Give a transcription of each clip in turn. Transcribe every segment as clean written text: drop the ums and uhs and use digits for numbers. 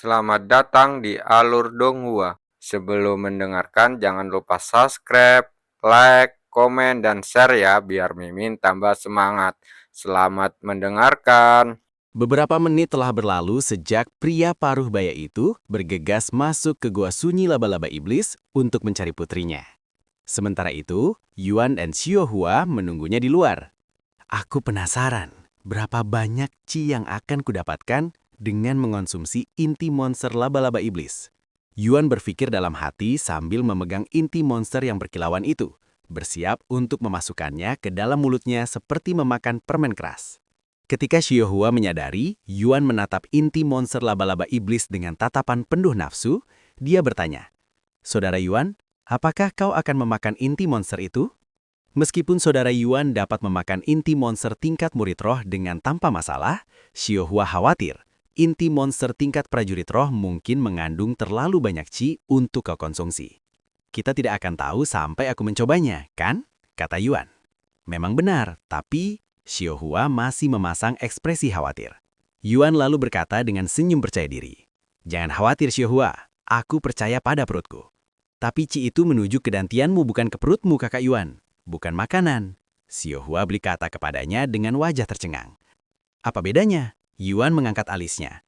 Selamat datang di Alur Donghua. Sebelum mendengarkan, jangan lupa subscribe, like, komen, dan share ya, biar Mimin tambah semangat. Selamat mendengarkan. Beberapa menit telah berlalu sejak pria paruh baya itu bergegas masuk ke gua sunyi laba-laba iblis untuk mencari putrinya. Sementara itu, Yuan dan Xiaohua menunggunya di luar. Aku penasaran, berapa banyak Qi yang akan kudapatkan dengan mengonsumsi inti monster laba-laba iblis. Yuan berpikir dalam hati sambil memegang inti monster yang berkilauan itu, bersiap untuk memasukkannya ke dalam mulutnya seperti memakan permen keras. Ketika Xiaohua menyadari, Yuan menatap inti monster laba-laba iblis dengan tatapan penuh nafsu, dia bertanya, "Saudara Yuan, apakah kau akan memakan inti monster itu?" Meskipun saudara Yuan dapat memakan inti monster tingkat murid roh dengan tanpa masalah, Xiaohua khawatir inti monster tingkat prajurit roh mungkin mengandung terlalu banyak Qi untuk kau konsumsi. "Kita tidak akan tahu sampai aku mencobanya, kan?" kata Yuan. Memang benar, tapi Xiaohua masih memasang ekspresi khawatir. Yuan lalu berkata dengan senyum percaya diri, "Jangan khawatir Xiaohua, aku percaya pada perutku." "Tapi Qi itu menuju ke dantianmu bukan ke perutmu kakak Yuan, bukan makanan." Xiaohua berkata kepadanya dengan wajah tercengang. "Apa bedanya?" Yuan mengangkat alisnya.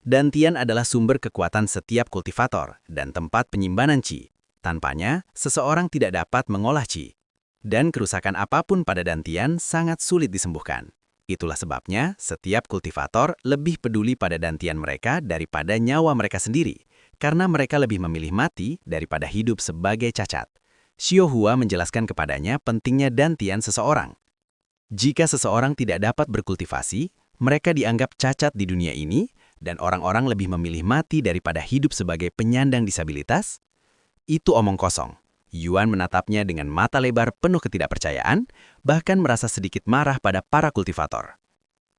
"Dantian adalah sumber kekuatan setiap kultivator dan tempat penyimpanan Qi. Tanpanya, seseorang tidak dapat mengolah Qi. Dan kerusakan apapun pada dantian sangat sulit disembuhkan. Itulah sebabnya setiap kultivator lebih peduli pada dantian mereka daripada nyawa mereka sendiri, karena mereka lebih memilih mati daripada hidup sebagai cacat." Xiaohua menjelaskan kepadanya pentingnya dantian seseorang. Jika seseorang tidak dapat berkultivasi, mereka dianggap cacat di dunia ini, dan orang-orang lebih memilih mati daripada hidup sebagai penyandang disabilitas. Itu omong kosong. Yuan menatapnya dengan mata lebar penuh ketidakpercayaan, bahkan merasa sedikit marah pada para kultivator.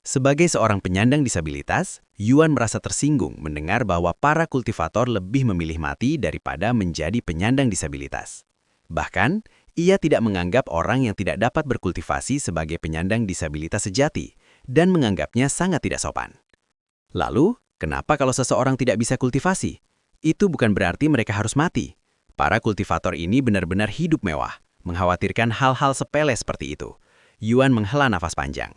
Sebagai seorang penyandang disabilitas, Yuan merasa tersinggung mendengar bahwa para kultivator lebih memilih mati daripada menjadi penyandang disabilitas. Bahkan, ia tidak menganggap orang yang tidak dapat berkultivasi sebagai penyandang disabilitas sejati, dan menganggapnya sangat tidak sopan. Lalu, kenapa kalau seseorang tidak bisa kultivasi? Itu bukan berarti mereka harus mati. Para kultivator ini benar-benar hidup mewah, mengkhawatirkan hal-hal sepele seperti itu. Yuan menghela nafas panjang.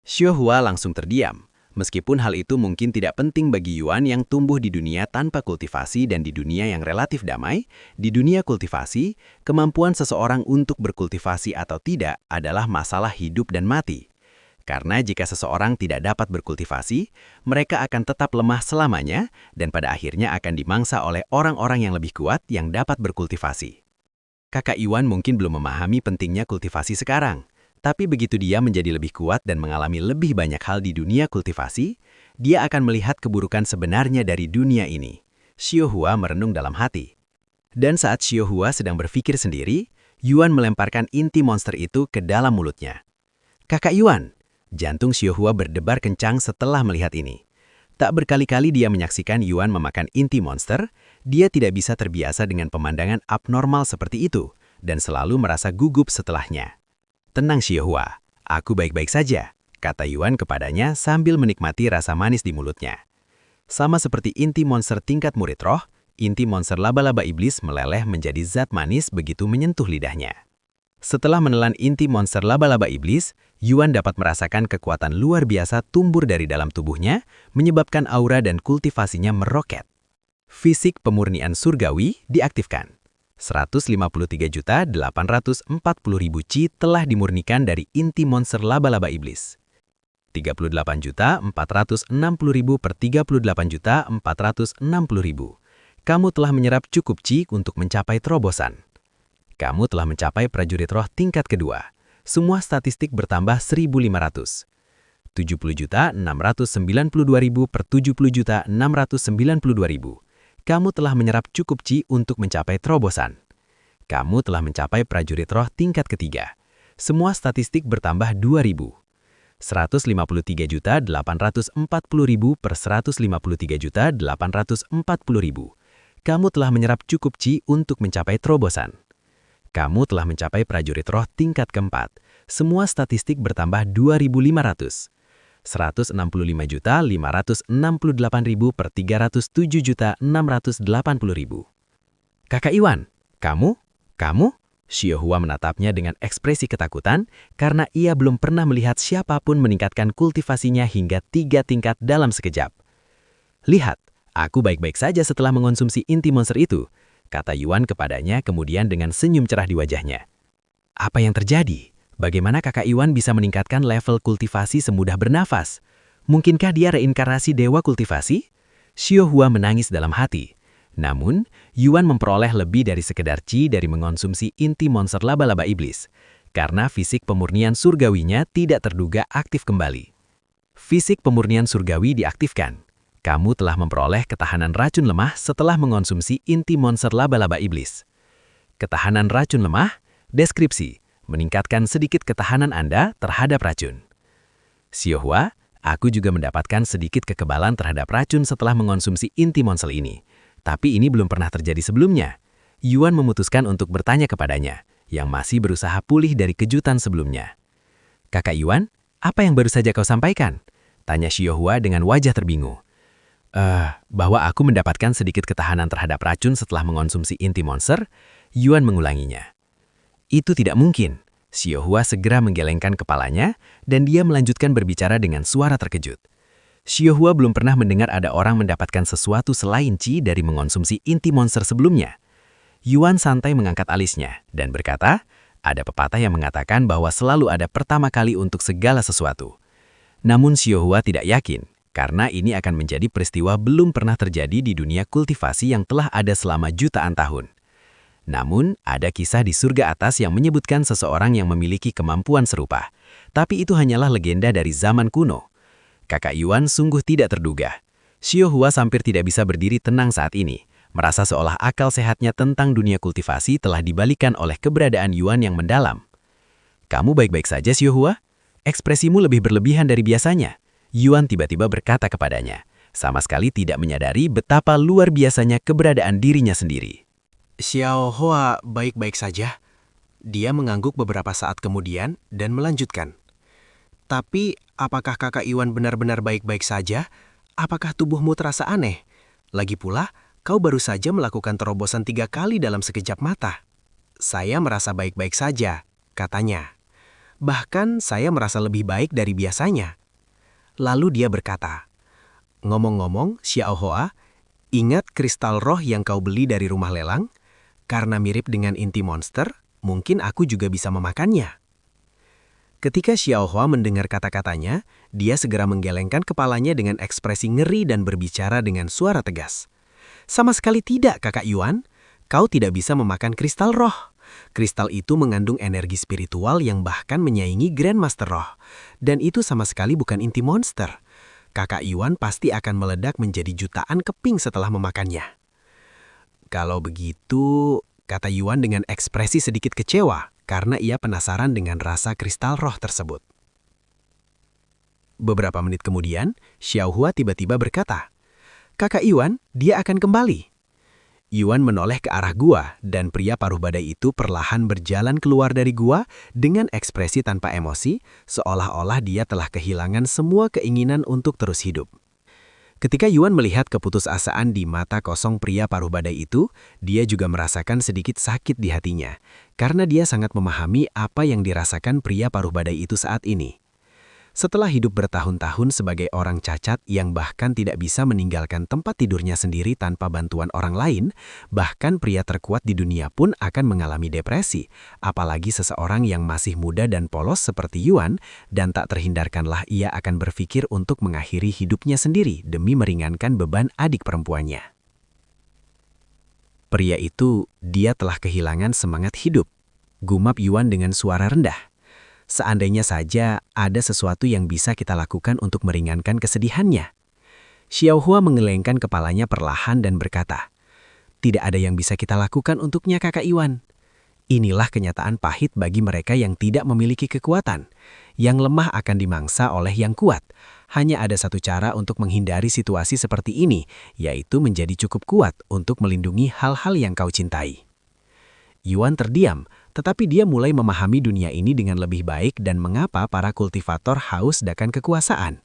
Xiaohua langsung terdiam, meskipun hal itu mungkin tidak penting bagi Yuan yang tumbuh di dunia tanpa kultivasi dan di dunia yang relatif damai. Di dunia kultivasi, kemampuan seseorang untuk berkultivasi atau tidak adalah masalah hidup dan mati. Karena jika seseorang tidak dapat berkultivasi, mereka akan tetap lemah selamanya dan pada akhirnya akan dimangsa oleh orang-orang yang lebih kuat yang dapat berkultivasi. Kakak Yuan mungkin belum memahami pentingnya kultivasi sekarang, tapi begitu dia menjadi lebih kuat dan mengalami lebih banyak hal di dunia kultivasi, dia akan melihat keburukan sebenarnya dari dunia ini. Xiaohua merenung dalam hati. Dan saat Xiaohua sedang berpikir sendiri, Yuan melemparkan inti monster itu ke dalam mulutnya. "Kakak Yuan!" Jantung Xiaohua berdebar kencang setelah melihat ini. Tak berkali-kali dia menyaksikan Yuan memakan inti monster, dia tidak bisa terbiasa dengan pemandangan abnormal seperti itu, dan selalu merasa gugup setelahnya. "Tenang Xiaohua, aku baik-baik saja," kata Yuan kepadanya sambil menikmati rasa manis di mulutnya. Sama seperti inti monster tingkat murid roh, inti monster laba-laba iblis meleleh menjadi zat manis begitu menyentuh lidahnya. Setelah menelan inti monster laba-laba iblis, Yuan dapat merasakan kekuatan luar biasa tumbuh dari dalam tubuhnya, menyebabkan aura dan kultivasinya meroket. Fisik pemurnian surgawi diaktifkan. 153.840.000 Qi telah dimurnikan dari inti monster laba-laba iblis. 38.460.000 per 38.460.000. Kamu telah menyerap cukup Qi untuk mencapai terobosan. Kamu telah mencapai prajurit roh tingkat kedua. Semua statistik bertambah 1.500. 70.692.000 per 70.692.000. Kamu telah menyerap cukup Qi untuk mencapai terobosan. Kamu telah mencapai prajurit roh tingkat ketiga. Semua statistik bertambah 2.000. 153.840.000 per 153.840.000. Kamu telah menyerap cukup Qi untuk mencapai terobosan. Kamu telah mencapai prajurit roh tingkat keempat. Semua statistik bertambah 2.500. 165.568.000 per 307.680.000. Kakak Iwan, kamu? Xiao Hua menatapnya dengan ekspresi ketakutan karena ia belum pernah melihat siapapun meningkatkan kultivasinya hingga 3 tingkat dalam sekejap. Lihat, aku baik-baik saja setelah mengonsumsi inti monster itu, kata Yuan kepadanya kemudian dengan senyum cerah di wajahnya. Apa yang terjadi? Bagaimana kakak Iwan bisa meningkatkan level kultivasi semudah bernafas? Mungkinkah dia reinkarnasi dewa kultivasi? Xiao Hua menangis dalam hati. Namun, Yuan memperoleh lebih dari sekedar qi dari mengonsumsi inti monster laba-laba iblis, karena fisik pemurnian surgawinya tidak terduga aktif kembali. Fisik pemurnian surgawi diaktifkan. Kamu telah memperoleh ketahanan racun lemah setelah mengonsumsi inti monster laba-laba iblis. Ketahanan racun lemah, deskripsi, meningkatkan sedikit ketahanan Anda terhadap racun. Xiao Hua, aku juga mendapatkan sedikit kekebalan terhadap racun setelah mengonsumsi inti monster ini. Tapi ini belum pernah terjadi sebelumnya. Yuan memutuskan untuk bertanya kepadanya, yang masih berusaha pulih dari kejutan sebelumnya. Kakak Yuan, apa yang baru saja kau sampaikan? Tanya Xiao Hua dengan wajah terbingung. Bahwa aku mendapatkan sedikit ketahanan terhadap racun setelah mengonsumsi inti monster, Yuan mengulanginya. Itu tidak mungkin. Xiao Hua segera menggelengkan kepalanya, dan dia melanjutkan berbicara dengan suara terkejut. Xiao Hua belum pernah mendengar ada orang mendapatkan sesuatu selain qi dari mengonsumsi inti monster sebelumnya. Yuan santai mengangkat alisnya dan berkata, ada pepatah yang mengatakan bahwa selalu ada pertama kali untuk segala sesuatu. Namun Xiao Hua tidak yakin, karena ini akan menjadi peristiwa belum pernah terjadi di dunia kultivasi yang telah ada selama jutaan tahun. Namun, ada kisah di surga atas yang menyebutkan seseorang yang memiliki kemampuan serupa. Tapi itu hanyalah legenda dari zaman kuno. Kakak Yuan sungguh tidak terduga. Xiao Hua hampir tidak bisa berdiri tenang saat ini, merasa seolah akal sehatnya tentang dunia kultivasi telah dibalikan oleh keberadaan Yuan yang mendalam. Kamu baik-baik saja, Xiao Hua? Ekspresimu lebih berlebihan dari biasanya. Yuan tiba-tiba berkata kepadanya, sama sekali tidak menyadari betapa luar biasanya keberadaan dirinya sendiri. Xiao Hua baik-baik saja. Dia mengangguk beberapa saat kemudian dan melanjutkan. Tapi, apakah kakak Iwan benar-benar baik-baik saja? Apakah tubuhmu terasa aneh? Lagi pula, kau baru saja melakukan terobosan 3 kali dalam sekejap mata. Saya merasa baik-baik saja, katanya. Bahkan, saya merasa lebih baik dari biasanya. Lalu dia berkata, ngomong-ngomong, Xiao Hua, ingat kristal roh yang kau beli dari rumah lelang? Karena mirip dengan inti monster, mungkin aku juga bisa memakannya. Ketika Xiao Hua mendengar kata-katanya, dia segera menggelengkan kepalanya dengan ekspresi ngeri dan berbicara dengan suara tegas. Sama sekali tidak, kakak Yuan. Kau tidak bisa memakan kristal roh. Kristal itu mengandung energi spiritual yang bahkan menyaingi Grandmaster Roh. Dan itu sama sekali bukan inti monster. Kakak Yuan pasti akan meledak menjadi jutaan keping setelah memakannya. Kalau begitu, kata Yuan dengan ekspresi sedikit kecewa, karena ia penasaran dengan rasa kristal roh tersebut. Beberapa menit kemudian, Xiao Hua tiba-tiba berkata, kakak Yuan, dia akan kembali. Yuan menoleh ke arah gua, dan pria paruh badai itu perlahan berjalan keluar dari gua dengan ekspresi tanpa emosi, seolah-olah dia telah kehilangan semua keinginan untuk terus hidup. Ketika Yuan melihat keputusasaan di mata kosong pria paruh badai itu, dia juga merasakan sedikit sakit di hatinya, karena dia sangat memahami apa yang dirasakan pria paruh badai itu saat ini. Setelah hidup bertahun-tahun sebagai orang cacat yang bahkan tidak bisa meninggalkan tempat tidurnya sendiri tanpa bantuan orang lain, bahkan pria terkuat di dunia pun akan mengalami depresi, apalagi seseorang yang masih muda dan polos seperti Yuan, dan tak terhindarkanlah ia akan berpikir untuk mengakhiri hidupnya sendiri demi meringankan beban adik perempuannya. Pria itu, dia telah kehilangan semangat hidup, gumap Yuan dengan suara rendah. Seandainya saja ada sesuatu yang bisa kita lakukan untuk meringankan kesedihannya. Xiao Hua mengelengkan kepalanya perlahan dan berkata, tidak ada yang bisa kita lakukan untuknya kakak Iwan. Inilah kenyataan pahit bagi mereka yang tidak memiliki kekuatan. Yang lemah akan dimangsa oleh yang kuat. Hanya ada satu cara untuk menghindari situasi seperti ini, yaitu menjadi cukup kuat untuk melindungi hal-hal yang kau cintai. Yuan terdiam, tetapi dia mulai memahami dunia ini dengan lebih baik dan mengapa para kultivator haus akan kekuasaan.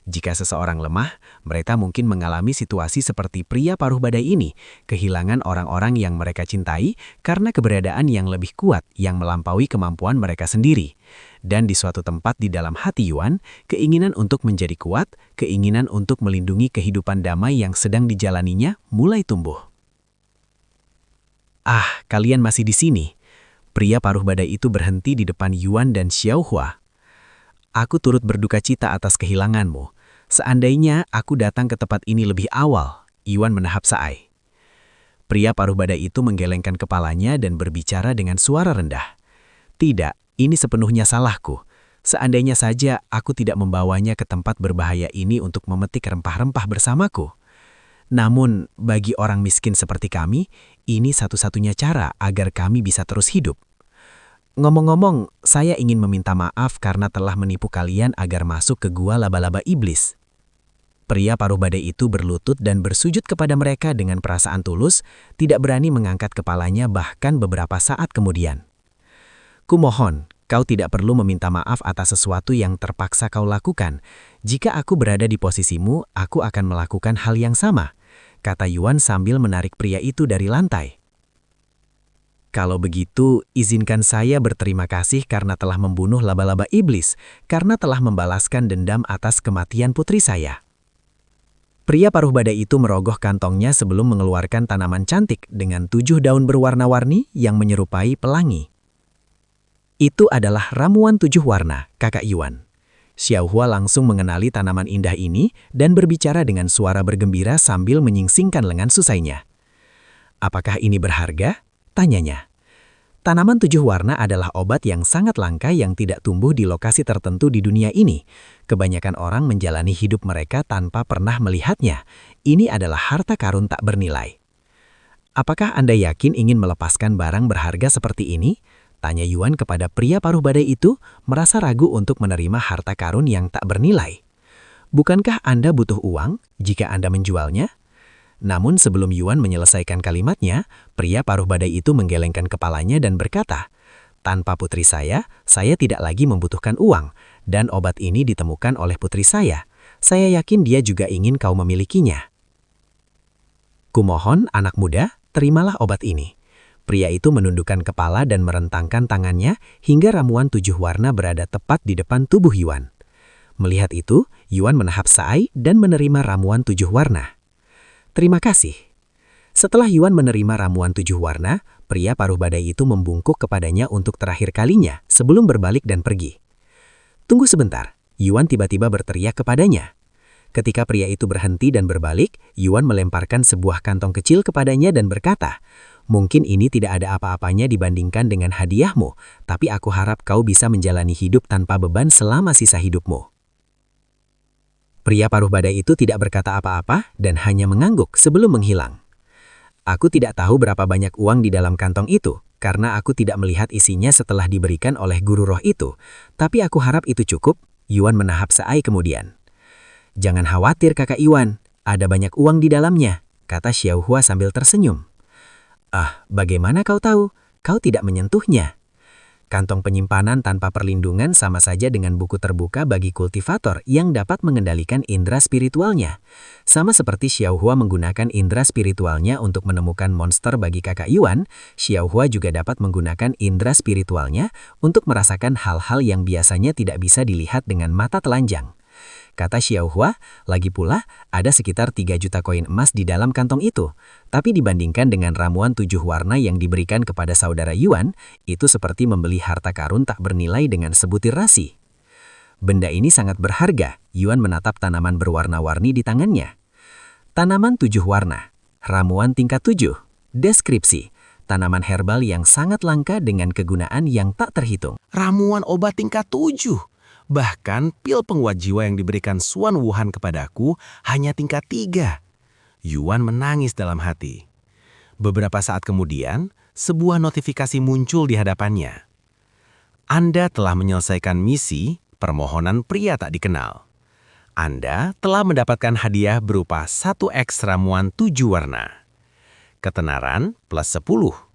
Jika seseorang lemah, mereka mungkin mengalami situasi seperti pria paruh badai ini, kehilangan orang-orang yang mereka cintai karena keberadaan yang lebih kuat yang melampaui kemampuan mereka sendiri. Dan di suatu tempat di dalam hati Yuan, keinginan untuk menjadi kuat, keinginan untuk melindungi kehidupan damai yang sedang dijalaninya mulai tumbuh. "Ah, kalian masih di sini." Pria paruh badai itu berhenti di depan Yuan dan Xiaohua. "Aku turut berduka cita atas kehilanganmu. Seandainya aku datang ke tempat ini lebih awal," Yuan menahap Saai. Pria paruh badai itu menggelengkan kepalanya dan berbicara dengan suara rendah. "Tidak, ini sepenuhnya salahku. Seandainya saja aku tidak membawanya ke tempat berbahaya ini untuk memetik rempah-rempah bersamaku. Namun, bagi orang miskin seperti kami, ini satu-satunya cara agar kami bisa terus hidup. Ngomong-ngomong, saya ingin meminta maaf karena telah menipu kalian agar masuk ke gua laba-laba iblis." Pria paruh badai itu berlutut dan bersujud kepada mereka dengan perasaan tulus, tidak berani mengangkat kepalanya bahkan beberapa saat kemudian. "Kumohon, kau tidak perlu meminta maaf atas sesuatu yang terpaksa kau lakukan. Jika aku berada di posisimu, aku akan melakukan hal yang sama," kata Yuan sambil menarik pria itu dari lantai. "Kalau begitu, izinkan saya berterima kasih karena telah membunuh laba-laba iblis, karena telah membalaskan dendam atas kematian putri saya." Pria paruh badai itu merogoh kantongnya sebelum mengeluarkan tanaman cantik dengan 7 daun berwarna-warni yang menyerupai pelangi. "Itu adalah ramuan 7 warna, Kakak Yuan." Xiaohua langsung mengenali tanaman indah ini dan berbicara dengan suara bergembira sambil menyingsingkan lengan susainya. "Apakah ini berharga?" tanyanya. Tanaman 7 warna adalah obat yang sangat langka yang tidak tumbuh di lokasi tertentu di dunia ini. Kebanyakan orang menjalani hidup mereka tanpa pernah melihatnya. Ini adalah harta karun tak bernilai. "Apakah Anda yakin ingin melepaskan barang berharga seperti ini?" tanya Yuan kepada pria paruh badai itu, merasa ragu untuk menerima harta karun yang tak bernilai. "Bukankah Anda butuh uang jika Anda menjualnya?" Namun sebelum Yuan menyelesaikan kalimatnya, pria paruh badai itu menggelengkan kepalanya dan berkata, "Tanpa putri saya tidak lagi membutuhkan uang, dan obat ini ditemukan oleh putri saya. Saya yakin dia juga ingin kau memilikinya. Kumohon, anak muda, terimalah obat ini." Pria itu menundukkan kepala dan merentangkan tangannya hingga ramuan 7 warna berada tepat di depan tubuh Yuan. Melihat itu, Yuan menahap Saai dan menerima ramuan 7 warna. "Terima kasih." Setelah Yuan menerima ramuan 7 warna, pria paruh badai itu membungkuk kepadanya untuk terakhir kalinya sebelum berbalik dan pergi. "Tunggu sebentar," Yuan tiba-tiba berteriak kepadanya. Ketika pria itu berhenti dan berbalik, Yuan melemparkan sebuah kantong kecil kepadanya dan berkata, "Mungkin ini tidak ada apa-apanya dibandingkan dengan hadiahmu, tapi aku harap kau bisa menjalani hidup tanpa beban selama sisa hidupmu." Pria paruh badai itu tidak berkata apa-apa dan hanya mengangguk sebelum menghilang. "Aku tidak tahu berapa banyak uang di dalam kantong itu, karena aku tidak melihat isinya setelah diberikan oleh guru roh itu, tapi aku harap itu cukup." Yuan menahap Saai kemudian. "Jangan khawatir Kakak Yuan, ada banyak uang di dalamnya," kata Xiaohua sambil tersenyum. "Ah, bagaimana kau tahu? Kau tidak menyentuhnya." Kantong penyimpanan tanpa perlindungan sama saja dengan buku terbuka bagi kultivator yang dapat mengendalikan indera spiritualnya. Sama seperti Xiaohua menggunakan indera spiritualnya untuk menemukan monster bagi Kakak Yuan, Xiaohua juga dapat menggunakan indera spiritualnya untuk merasakan hal-hal yang biasanya tidak bisa dilihat dengan mata telanjang. Kata Xiaohua, lagi pula ada sekitar 3 juta koin emas di dalam kantong itu. Tapi dibandingkan dengan ramuan 7 warna yang diberikan kepada saudara Yuan, itu seperti membeli harta karun tak bernilai dengan sebutir rasi. Benda ini sangat berharga. Yuan menatap tanaman berwarna-warni di tangannya. Tanaman 7 warna, ramuan tingkat 7, deskripsi, tanaman herbal yang sangat langka dengan kegunaan yang tak terhitung. Ramuan obat tingkat 7. Bahkan pil penguat jiwa yang diberikan Suan Wuhan kepadaku hanya tingkat 3. Yuan menangis dalam hati. Beberapa saat kemudian, sebuah notifikasi muncul di hadapannya. "Anda telah menyelesaikan misi permohonan pria tak dikenal. Anda telah mendapatkan hadiah berupa 1 X ramuan 7 warna. Ketenaran plus 10.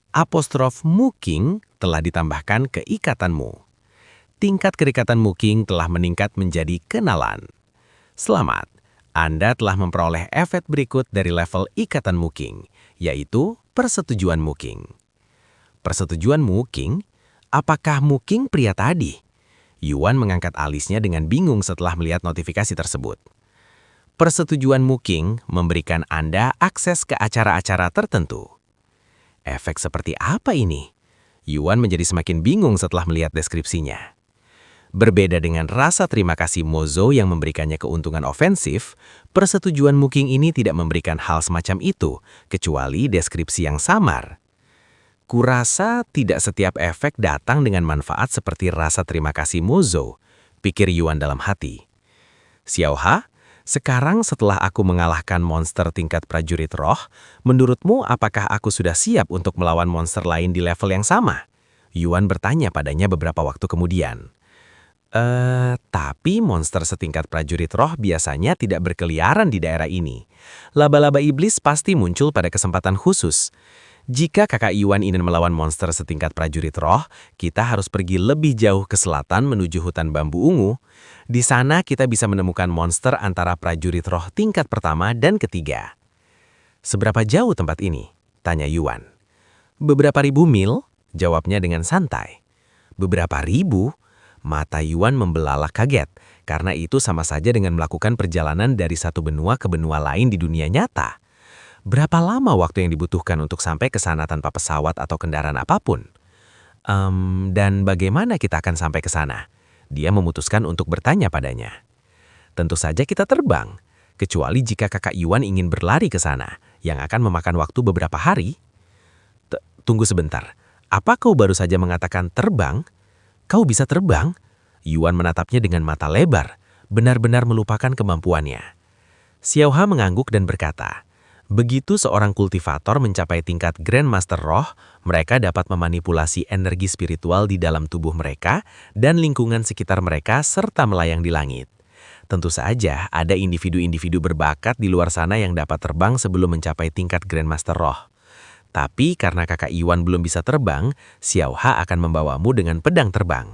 Apostrof Muking telah ditambahkan ke ikatanmu. Tingkat keikatan Muking telah meningkat menjadi kenalan. Selamat, Anda telah memperoleh efek berikut dari level ikatan Muking, yaitu persetujuan Muking. Persetujuan Muking? Apakah Muking pria tadi? Yuan mengangkat alisnya dengan bingung setelah melihat notifikasi tersebut. Persetujuan Muking memberikan Anda akses ke acara-acara tertentu. Efek seperti apa ini? Yuan menjadi semakin bingung setelah melihat deskripsinya. Berbeda dengan rasa terima kasih Mozo yang memberikannya keuntungan ofensif, persetujuan Muking ini tidak memberikan hal semacam itu, kecuali deskripsi yang samar. Kurasa tidak setiap efek datang dengan manfaat seperti rasa terima kasih Mozo, pikir Yuan dalam hati. Xiaoha, sekarang setelah aku mengalahkan monster tingkat prajurit roh, menurutmu apakah aku sudah siap untuk melawan monster lain di level yang sama? Yuan bertanya padanya beberapa waktu kemudian. Tapi monster setingkat prajurit roh biasanya tidak berkeliaran di daerah ini. Laba-laba iblis pasti muncul pada kesempatan khusus. Jika kakak Yuan ingin melawan monster setingkat prajurit roh, kita harus pergi lebih jauh ke selatan menuju hutan bambu ungu. Di sana kita bisa menemukan monster antara prajurit roh tingkat pertama dan ketiga. Seberapa jauh tempat ini? Tanya Yuan. Beberapa ribu mil, jawabnya dengan santai. Beberapa ribu? Mata Yuan membelalak kaget, karena itu sama saja dengan melakukan perjalanan dari satu benua ke benua lain di dunia nyata. Berapa lama waktu yang dibutuhkan untuk sampai ke sana tanpa pesawat atau kendaraan apapun? Dan bagaimana kita akan sampai ke sana? Dia memutuskan untuk bertanya padanya. Tentu saja kita terbang, kecuali jika kakak Yuan ingin berlari ke sana, yang akan memakan waktu beberapa hari. Tunggu sebentar, apa kau baru saja mengatakan terbang? Kau bisa terbang? Yuan menatapnya dengan mata lebar, benar-benar melupakan kemampuannya. Xiaoha mengangguk dan berkata, begitu seorang kultivator mencapai tingkat Grandmaster Roh, mereka dapat memanipulasi energi spiritual di dalam tubuh mereka dan lingkungan sekitar mereka serta melayang di langit. Tentu saja ada individu-individu berbakat di luar sana yang dapat terbang sebelum mencapai tingkat Grandmaster Roh. Tapi karena kakak Yuan belum bisa terbang, Xiaoha akan membawamu dengan pedang terbang.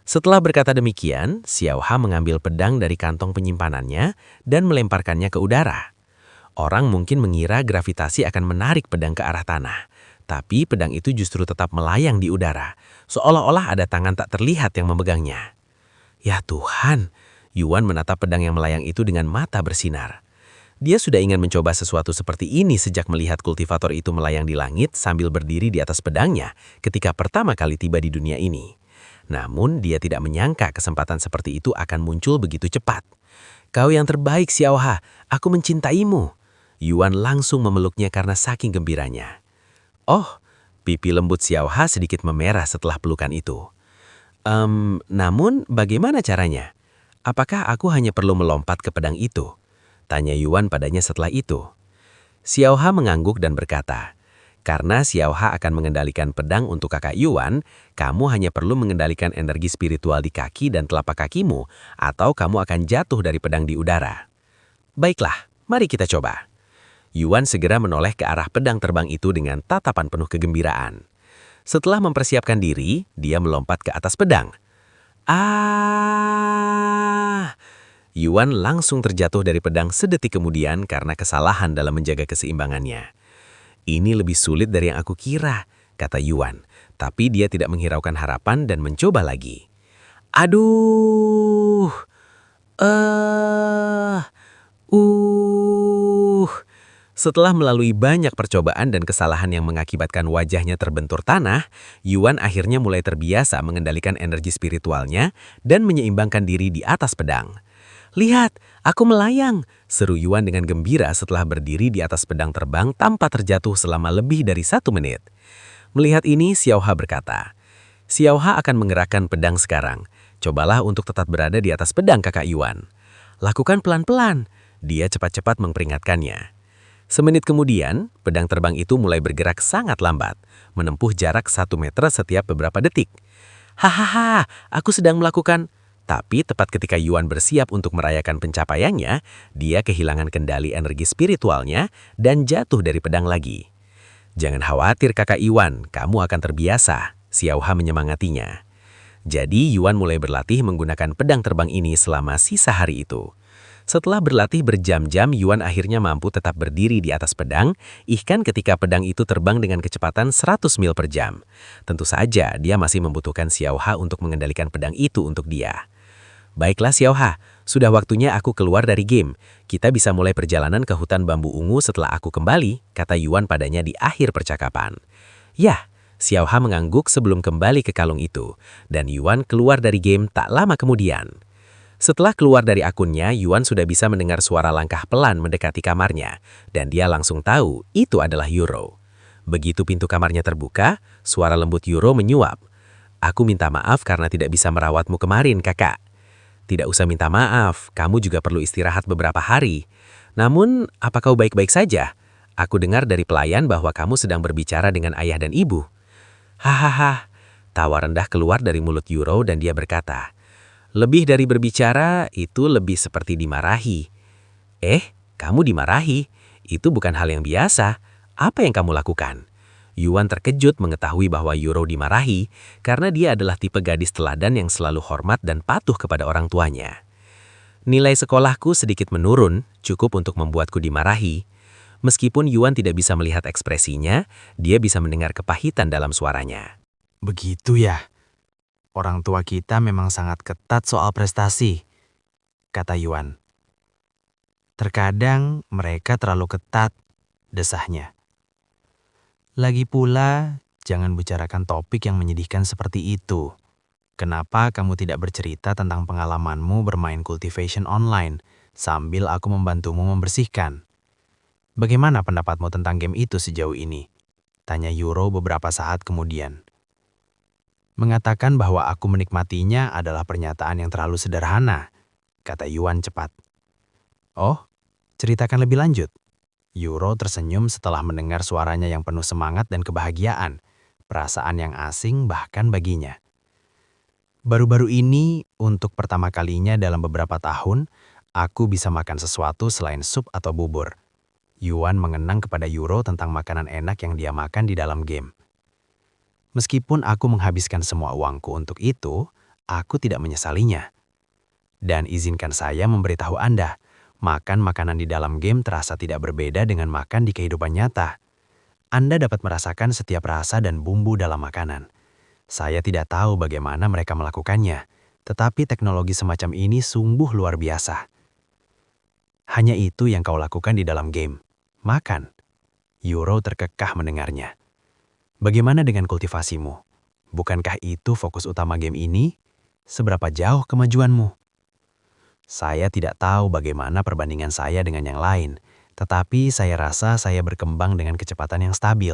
Setelah berkata demikian, Xiaoha mengambil pedang dari kantong penyimpanannya dan melemparkannya ke udara. Orang mungkin mengira gravitasi akan menarik pedang ke arah tanah, tapi pedang itu justru tetap melayang di udara, seolah-olah ada tangan tak terlihat yang memegangnya. Ya Tuhan, Yuan menatap pedang yang melayang itu dengan mata bersinar. Dia sudah ingin mencoba sesuatu seperti ini sejak melihat kultivator itu melayang di langit sambil berdiri di atas pedangnya ketika pertama kali tiba di dunia ini. Namun dia tidak menyangka kesempatan seperti itu akan muncul begitu cepat. Kau yang terbaik Xiaoha, aku mencintaimu. Yuan langsung memeluknya karena saking gembiranya. Oh, pipi lembut Xiaoha sedikit memerah setelah pelukan itu. Namun bagaimana caranya? Apakah aku hanya perlu melompat ke pedang itu? Tanya Yuan padanya setelah itu. Xiaoha mengangguk dan berkata, karena Xiaoha akan mengendalikan pedang untuk kakak Yuan, kamu hanya perlu mengendalikan energi spiritual di kaki dan telapak kakimu, atau kamu akan jatuh dari pedang di udara. Baiklah, mari kita coba. Yuan segera menoleh ke arah pedang terbang itu dengan tatapan penuh kegembiraan. Setelah mempersiapkan diri, dia melompat ke atas pedang. Yuan langsung terjatuh dari pedang sedetik kemudian karena kesalahan dalam menjaga keseimbangannya. Ini lebih sulit dari yang aku kira, kata Yuan. Tapi dia tidak menghiraukan harapan dan mencoba lagi. Aduh. Setelah melalui banyak percobaan dan kesalahan yang mengakibatkan wajahnya terbentur tanah, Yuan akhirnya mulai terbiasa mengendalikan energi spiritualnya dan menyeimbangkan diri di atas pedang. Lihat, aku melayang, seru Yuan dengan gembira setelah berdiri di atas pedang terbang tanpa terjatuh selama lebih dari 1 menit. Melihat ini, Xiaoha berkata, Xiaoha akan menggerakkan pedang sekarang. Cobalah untuk tetap berada di atas pedang kakak Yuan. Lakukan pelan-pelan, dia cepat-cepat memperingatkannya. Semenit kemudian, pedang terbang itu mulai bergerak sangat lambat, menempuh jarak 1 meter setiap beberapa detik. Hahaha, aku sedang melakukan... Tapi tepat ketika Yuan bersiap untuk merayakan pencapaiannya, dia kehilangan kendali energi spiritualnya dan jatuh dari pedang lagi. Jangan khawatir kakak Iwan, kamu akan terbiasa, Xiaoha menyemangatinya. Jadi Yuan mulai berlatih menggunakan pedang terbang ini selama sisa hari itu. Setelah berlatih berjam-jam, Yuan akhirnya mampu tetap berdiri di atas pedang, ihkan ketika pedang itu terbang dengan kecepatan 100 mil per jam. Tentu saja, dia masih membutuhkan Xiaoha untuk mengendalikan pedang itu untuk dia. Baiklah Xiaoha, sudah waktunya aku keluar dari game. Kita bisa mulai perjalanan ke hutan bambu ungu setelah aku kembali, kata Yuan padanya di akhir percakapan. Yah, Xiaoha mengangguk sebelum kembali ke kalung itu, dan Yuan keluar dari game tak lama kemudian. Setelah keluar dari akunnya, Yuan sudah bisa mendengar suara langkah pelan mendekati kamarnya, dan dia langsung tahu itu adalah Euro. Begitu pintu kamarnya terbuka, suara lembut Euro menyuap. Aku minta maaf karena tidak bisa merawatmu kemarin, kakak. Tidak usah minta maaf, kamu juga perlu istirahat beberapa hari. Namun, apa kau baik-baik saja? Aku dengar dari pelayan bahwa kamu sedang berbicara dengan ayah dan ibu. Hahaha, tawa rendah keluar dari mulut Euro dan dia berkata, lebih dari berbicara, itu lebih seperti dimarahi. Kamu dimarahi? Itu bukan hal yang biasa. Apa yang kamu lakukan? Yuan terkejut mengetahui bahwa Euro dimarahi karena dia adalah tipe gadis teladan yang selalu hormat dan patuh kepada orang tuanya. Nilai sekolahku sedikit menurun, cukup untuk membuatku dimarahi. Meskipun Yuan tidak bisa melihat ekspresinya, dia bisa mendengar kepahitan dalam suaranya. Begitu ya? Orang tua kita memang sangat ketat soal prestasi, kata Yuan. Terkadang mereka terlalu ketat, desahnya. Lagi pula, jangan bicarakan topik yang menyedihkan seperti itu. Kenapa kamu tidak bercerita tentang pengalamanmu bermain cultivation online sambil aku membantumu membersihkan? Bagaimana pendapatmu tentang game itu sejauh ini? Tanya Euro beberapa saat kemudian. Mengatakan bahwa aku menikmatinya adalah pernyataan yang terlalu sederhana, kata Yuan cepat. Oh, ceritakan lebih lanjut. Euro tersenyum setelah mendengar suaranya yang penuh semangat dan kebahagiaan, perasaan yang asing bahkan baginya. Baru-baru ini, untuk pertama kalinya dalam beberapa tahun, aku bisa makan sesuatu selain sup atau bubur. Yuan mengenang kepada Euro tentang makanan enak yang dia makan di dalam game. Meskipun aku menghabiskan semua uangku untuk itu, aku tidak menyesalinya. Dan izinkan saya memberitahu Anda, makan makanan di dalam game terasa tidak berbeda dengan makan di kehidupan nyata. Anda dapat merasakan setiap rasa dan bumbu dalam makanan. Saya tidak tahu bagaimana mereka melakukannya, tetapi teknologi semacam ini sungguh luar biasa. Hanya itu yang kau lakukan di dalam game, makan. Euro terkekeh mendengarnya. Bagaimana dengan kultivasimu? Bukankah itu fokus utama game ini? Seberapa jauh kemajuanmu? Saya tidak tahu bagaimana perbandingan saya dengan yang lain, tetapi saya rasa saya berkembang dengan kecepatan yang stabil.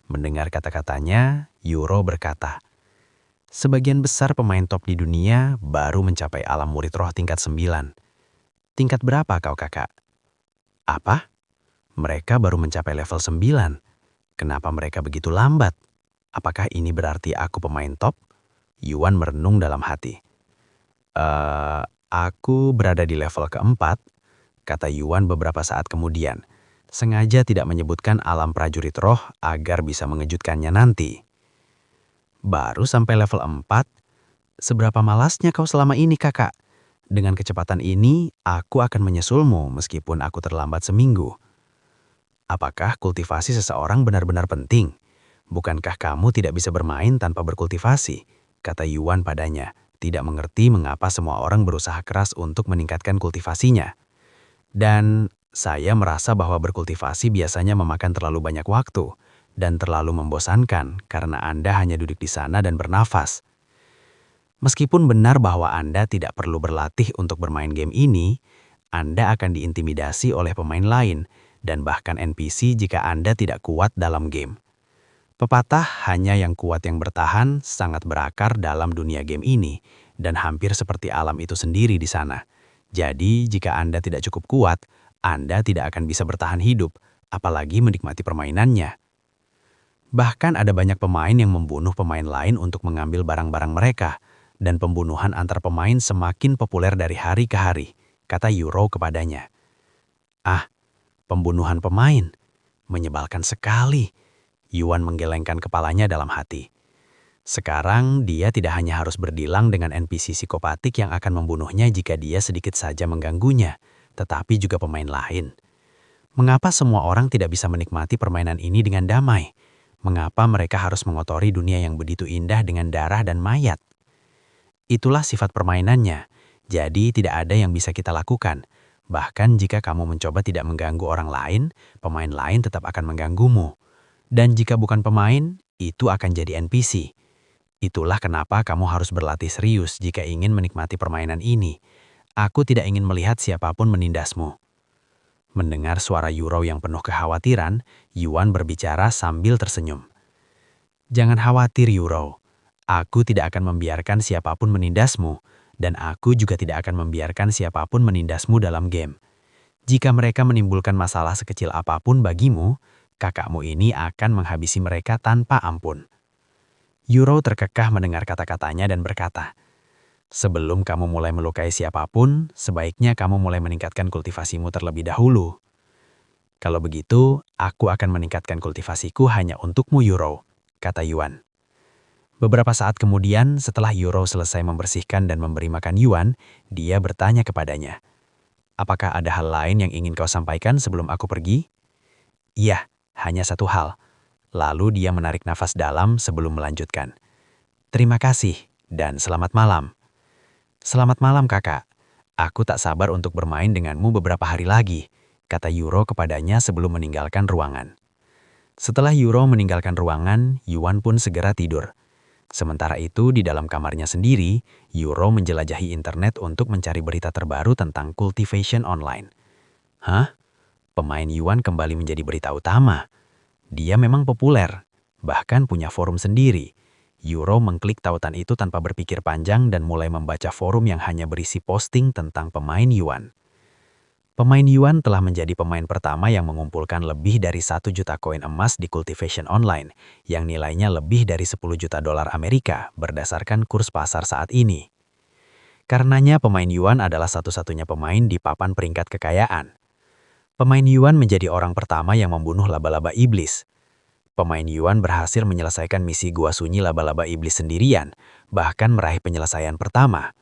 Mendengar kata-katanya, Euro berkata, sebagian besar pemain top di dunia baru mencapai alam murid roh tingkat 9. Tingkat berapa kau kakak? Apa? Mereka baru mencapai level 9. Kenapa mereka begitu lambat? Apakah ini berarti aku pemain top? Yuan merenung dalam hati. Aku berada di level keempat, kata Yuan beberapa saat kemudian. Sengaja tidak menyebutkan alam prajurit roh agar bisa mengejutkannya nanti. Baru sampai level 4? Seberapa malasnya kau selama ini, kakak? Dengan kecepatan ini, aku akan menyusulmu meskipun aku terlambat seminggu. Apakah kultivasi seseorang benar-benar penting? Bukankah kamu tidak bisa bermain tanpa berkultivasi? Kata Yuan padanya, tidak mengerti mengapa semua orang berusaha keras untuk meningkatkan kultivasinya. Dan saya merasa bahwa berkultivasi biasanya memakan terlalu banyak waktu dan terlalu membosankan karena Anda hanya duduk di sana dan bernafas. Meskipun benar bahwa Anda tidak perlu berlatih untuk bermain game ini, Anda akan diintimidasi oleh pemain lain dan bahkan NPC jika Anda tidak kuat dalam game. Pepatah hanya yang kuat yang bertahan sangat berakar dalam dunia game ini dan hampir seperti alam itu sendiri di sana. Jadi jika Anda tidak cukup kuat, Anda tidak akan bisa bertahan hidup, apalagi menikmati permainannya. Bahkan ada banyak pemain yang membunuh pemain lain untuk mengambil barang-barang mereka, dan pembunuhan antar pemain semakin populer dari hari ke hari, kata Euro kepadanya. Pembunuhan pemain. Menyebalkan sekali. Yuan menggelengkan kepalanya dalam hati. Sekarang dia tidak hanya harus berdilang dengan NPC psikopatik yang akan membunuhnya jika dia sedikit saja mengganggunya, tetapi juga pemain lain. Mengapa semua orang tidak bisa menikmati permainan ini dengan damai? Mengapa mereka harus mengotori dunia yang begitu indah dengan darah dan mayat? Itulah sifat permainannya, jadi tidak ada yang bisa kita lakukan. Bahkan jika kamu mencoba tidak mengganggu orang lain, pemain lain tetap akan mengganggumu. Dan jika bukan pemain, itu akan jadi NPC. Itulah kenapa kamu harus berlatih serius jika ingin menikmati permainan ini. Aku tidak ingin melihat siapapun menindasmu. Mendengar suara Yuro yang penuh kekhawatiran, Yuan berbicara sambil tersenyum. Jangan khawatir, Yuro. Aku tidak akan membiarkan siapapun menindasmu, dan aku juga tidak akan membiarkan siapapun menindasmu dalam game. Jika mereka menimbulkan masalah sekecil apapun bagimu, kakakmu ini akan menghabisi mereka tanpa ampun. Yuro terkekeh mendengar kata-katanya dan berkata, sebelum kamu mulai melukai siapapun, sebaiknya kamu mulai meningkatkan kultivasimu terlebih dahulu. Kalau begitu, aku akan meningkatkan kultivasiku hanya untukmu, Yuro, kata Yuan. Beberapa saat kemudian, setelah Yuro selesai membersihkan dan memberi makan Yuan, dia bertanya kepadanya, apakah ada hal lain yang ingin kau sampaikan sebelum aku pergi? Iya, hanya satu hal. Lalu dia menarik nafas dalam sebelum melanjutkan. Terima kasih dan selamat malam. Selamat malam, kakak. Aku tak sabar untuk bermain denganmu beberapa hari lagi, kata Yuro kepadanya sebelum meninggalkan ruangan. Setelah Yuro meninggalkan ruangan, Yuan pun segera tidur. Sementara itu, di dalam kamarnya sendiri, Yuro menjelajahi internet untuk mencari berita terbaru tentang cultivation online. Hah? Pemain Yuan kembali menjadi berita utama. Dia memang populer, bahkan punya forum sendiri. Yuro mengklik tautan itu tanpa berpikir panjang dan mulai membaca forum yang hanya berisi posting tentang pemain Yuan. Pemain Yuan telah menjadi pemain pertama yang mengumpulkan lebih dari 1 juta koin emas di Cultivation Online, yang nilainya lebih dari 10 juta dolar Amerika berdasarkan kurs pasar saat ini. Karenanya pemain Yuan adalah satu-satunya pemain di papan peringkat kekayaan. Pemain Yuan menjadi orang pertama yang membunuh laba-laba iblis. Pemain Yuan berhasil menyelesaikan misi gua sunyi laba-laba iblis sendirian, bahkan meraih penyelesaian pertama.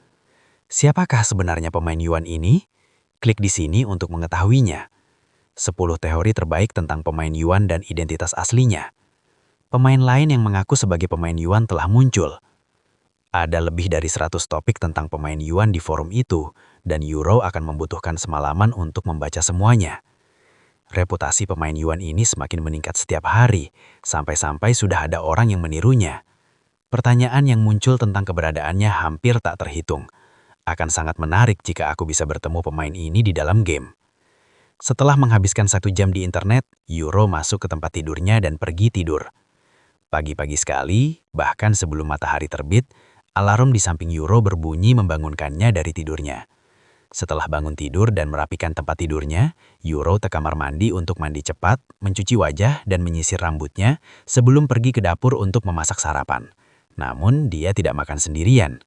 Siapakah sebenarnya pemain Yuan ini? Klik di sini untuk mengetahuinya. 10 teori terbaik tentang pemain Yuan dan identitas aslinya. Pemain lain yang mengaku sebagai pemain Yuan telah muncul. Ada lebih dari 100 topik tentang pemain Yuan di forum itu, dan Yuro akan membutuhkan semalaman untuk membaca semuanya. Reputasi pemain Yuan ini semakin meningkat setiap hari, sampai-sampai sudah ada orang yang menirunya. Pertanyaan yang muncul tentang keberadaannya hampir tak terhitung. Akan sangat menarik jika aku bisa bertemu pemain ini di dalam game. Setelah menghabiskan 1 jam di internet, Yuro masuk ke tempat tidurnya dan pergi tidur. Pagi-pagi sekali, bahkan sebelum matahari terbit, alarm di samping Yuro berbunyi membangunkannya dari tidurnya. Setelah bangun tidur dan merapikan tempat tidurnya, Yuro ke kamar mandi untuk mandi cepat, mencuci wajah dan menyisir rambutnya sebelum pergi ke dapur untuk memasak sarapan. Namun, dia tidak makan sendirian.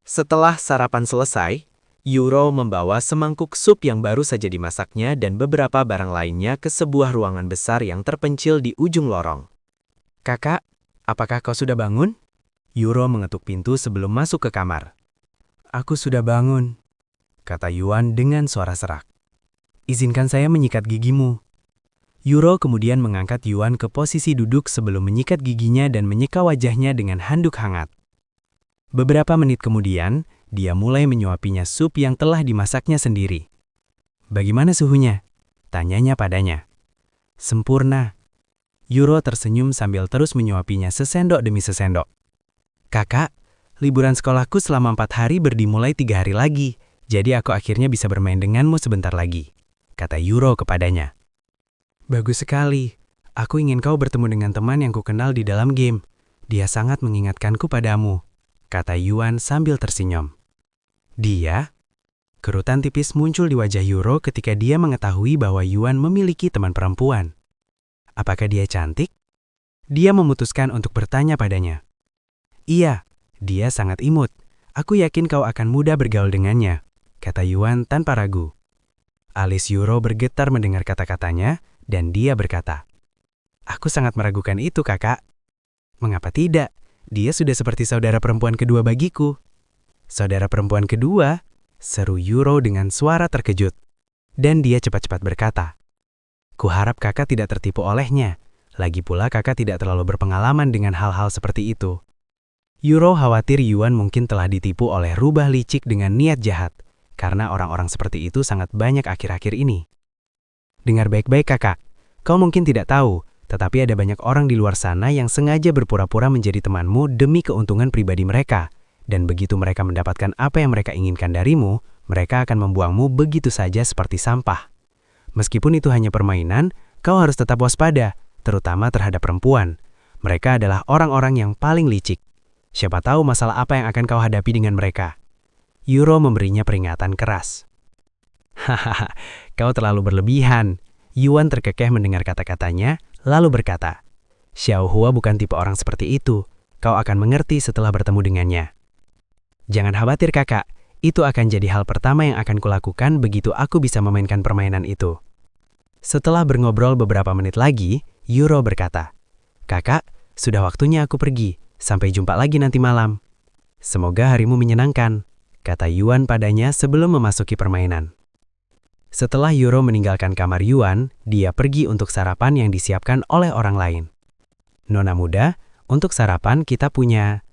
Setelah sarapan selesai, Yuro membawa semangkuk sup yang baru saja dimasaknya dan beberapa barang lainnya ke sebuah ruangan besar yang terpencil di ujung lorong. Kakak, apakah kau sudah bangun? Yuro mengetuk pintu sebelum masuk ke kamar. Aku sudah bangun, kata Yuan dengan suara serak. Izinkan saya menyikat gigimu. Yuro kemudian mengangkat Yuan ke posisi duduk sebelum menyikat giginya dan menyeka wajahnya dengan handuk hangat. Beberapa menit kemudian, dia mulai menyuapinya sup yang telah dimasaknya sendiri. Bagaimana suhunya? Tanyanya padanya. Sempurna. Yuro tersenyum sambil terus menyuapinya sesendok demi sesendok. Kakak, liburan sekolahku selama 4 hari berdimulai 3 hari lagi, jadi aku akhirnya bisa bermain denganmu sebentar lagi, kata Yuro kepadanya. Bagus sekali. Aku ingin kau bertemu dengan teman yang kukenal di dalam game. Dia sangat mengingatkanku padamu, kata Yuan sambil tersenyum. Dia? Kerutan tipis muncul di wajah Yuro ketika dia mengetahui bahwa Yuan memiliki teman perempuan. Apakah dia cantik? Dia memutuskan untuk bertanya padanya. Iya, dia sangat imut. Aku yakin kau akan mudah bergaul dengannya, kata Yuan tanpa ragu. Alis Yuro bergetar mendengar kata-katanya, dan dia berkata, Aku sangat meragukan itu, Kakak. Mengapa tidak? Dia sudah seperti saudara perempuan kedua bagiku. Saudara perempuan kedua? Seru Euro dengan suara terkejut. Dan dia cepat-cepat berkata, "Kuharap Kakak tidak tertipu olehnya. Lagi pula Kakak tidak terlalu berpengalaman dengan hal-hal seperti itu." Euro khawatir Yuan mungkin telah ditipu oleh rubah licik dengan niat jahat, karena orang-orang seperti itu sangat banyak akhir-akhir ini. Dengar baik-baik, Kakak. Kau mungkin tidak tahu, tetapi ada banyak orang di luar sana yang sengaja berpura-pura menjadi temanmu demi keuntungan pribadi mereka. Dan begitu mereka mendapatkan apa yang mereka inginkan darimu, mereka akan membuangmu begitu saja seperti sampah. Meskipun itu hanya permainan, kau harus tetap waspada, terutama terhadap perempuan. Mereka adalah orang-orang yang paling licik. Siapa tahu masalah apa yang akan kau hadapi dengan mereka. Euro memberinya peringatan keras. Hahaha, kau terlalu berlebihan. Yuan terkekeh mendengar kata-katanya, lalu berkata, "Xiao Hua bukan tipe orang seperti itu. Kau akan mengerti setelah bertemu dengannya." "Jangan khawatir, Kakak. Itu akan jadi hal pertama yang akan kulakukan begitu aku bisa memainkan permainan itu." Setelah berngobrol beberapa menit lagi, Euro berkata, "Kakak, sudah waktunya aku pergi. Sampai jumpa lagi nanti malam." "Semoga harimu menyenangkan," kata Yuan padanya sebelum memasuki permainan. Setelah Euro meninggalkan kamar Yuan, dia pergi untuk sarapan yang disiapkan oleh orang lain. "Nona muda, untuk sarapan kita punya..."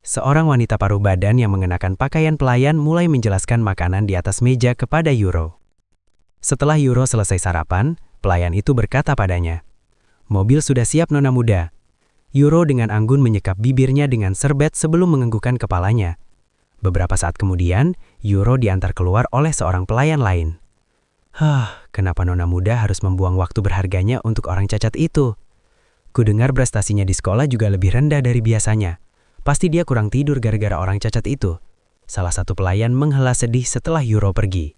Seorang wanita paruh badan yang mengenakan pakaian pelayan mulai menjelaskan makanan di atas meja kepada Euro. Setelah Euro selesai sarapan, pelayan itu berkata padanya, "Mobil sudah siap, Nona muda." Euro dengan anggun menyekap bibirnya dengan serbet sebelum menganggukkan kepalanya. Beberapa saat kemudian, Euro diantar keluar oleh seorang pelayan lain. Kenapa Nona muda harus membuang waktu berharganya untuk orang cacat itu? Kudengar prestasinya di sekolah juga lebih rendah dari biasanya. Pasti dia kurang tidur gara-gara orang cacat itu. Salah satu pelayan menghela sedih setelah Euro pergi.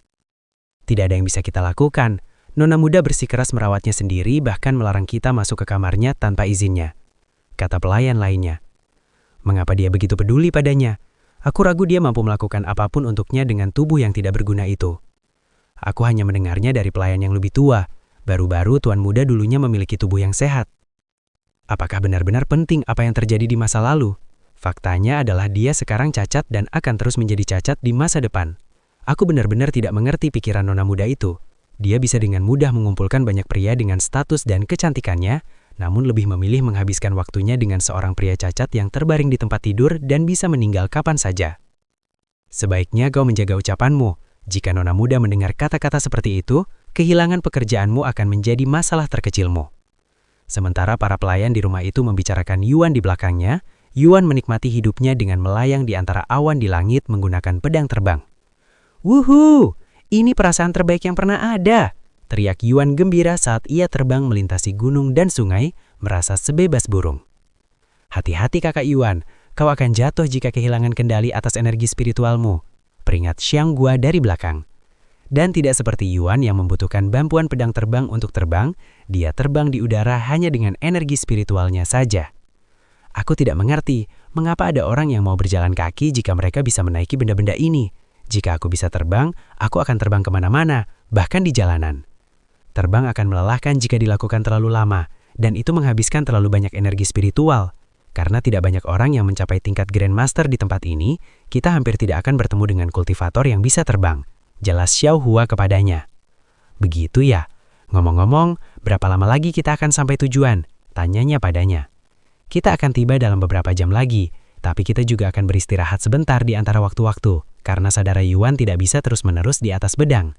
"Tidak ada yang bisa kita lakukan. Nona muda bersikeras merawatnya sendiri bahkan melarang kita masuk ke kamarnya tanpa izinnya," kata pelayan lainnya. "Mengapa dia begitu peduli padanya? Aku ragu dia mampu melakukan apapun untuknya dengan tubuh yang tidak berguna itu. Aku hanya mendengarnya dari pelayan yang lebih tua. Baru-baru tuan muda dulunya memiliki tubuh yang sehat. Apakah benar-benar penting apa yang terjadi di masa lalu? Faktanya adalah dia sekarang cacat dan akan terus menjadi cacat di masa depan. Aku benar-benar tidak mengerti pikiran nona muda itu. Dia bisa dengan mudah mengumpulkan banyak pria dengan status dan kecantikannya, namun lebih memilih menghabiskan waktunya dengan seorang pria cacat yang terbaring di tempat tidur dan bisa meninggal kapan saja. Sebaiknya kau menjaga ucapanmu. Jika nona muda mendengar kata-kata seperti itu, kehilangan pekerjaanmu akan menjadi masalah terkecilmu." Sementara para pelayan di rumah itu membicarakan Yuan di belakangnya, Yuan menikmati hidupnya dengan melayang di antara awan di langit menggunakan pedang terbang. "Wuhu! Ini perasaan terbaik yang pernah ada!" teriak Yuan gembira saat ia terbang melintasi gunung dan sungai, merasa sebebas burung. "Hati-hati Kakak Yuan, kau akan jatuh jika kehilangan kendali atas energi spiritualmu," peringat Xiang Gua dari belakang. Dan tidak seperti Yuan yang membutuhkan bantuan pedang terbang untuk terbang, dia terbang di udara hanya dengan energi spiritualnya saja. "Aku tidak mengerti mengapa ada orang yang mau berjalan kaki jika mereka bisa menaiki benda-benda ini. Jika aku bisa terbang, aku akan terbang kemana-mana, bahkan di jalanan." Terbang akan melelahkan jika dilakukan terlalu lama, dan itu menghabiskan terlalu banyak energi spiritual. Karena tidak banyak orang yang mencapai tingkat Grandmaster di tempat ini, kita hampir tidak akan bertemu dengan kultivator yang bisa terbang, jelas Xiao Hua kepadanya. "Begitu ya? Ngomong-ngomong, berapa lama lagi kita akan sampai tujuan?" tanyanya padanya. "Kita akan tiba dalam beberapa jam lagi, tapi kita juga akan beristirahat sebentar di antara waktu-waktu, karena saudara Yuan tidak bisa terus-menerus di atas bedang."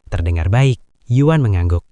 Terdengar baik, Yuan mengangguk.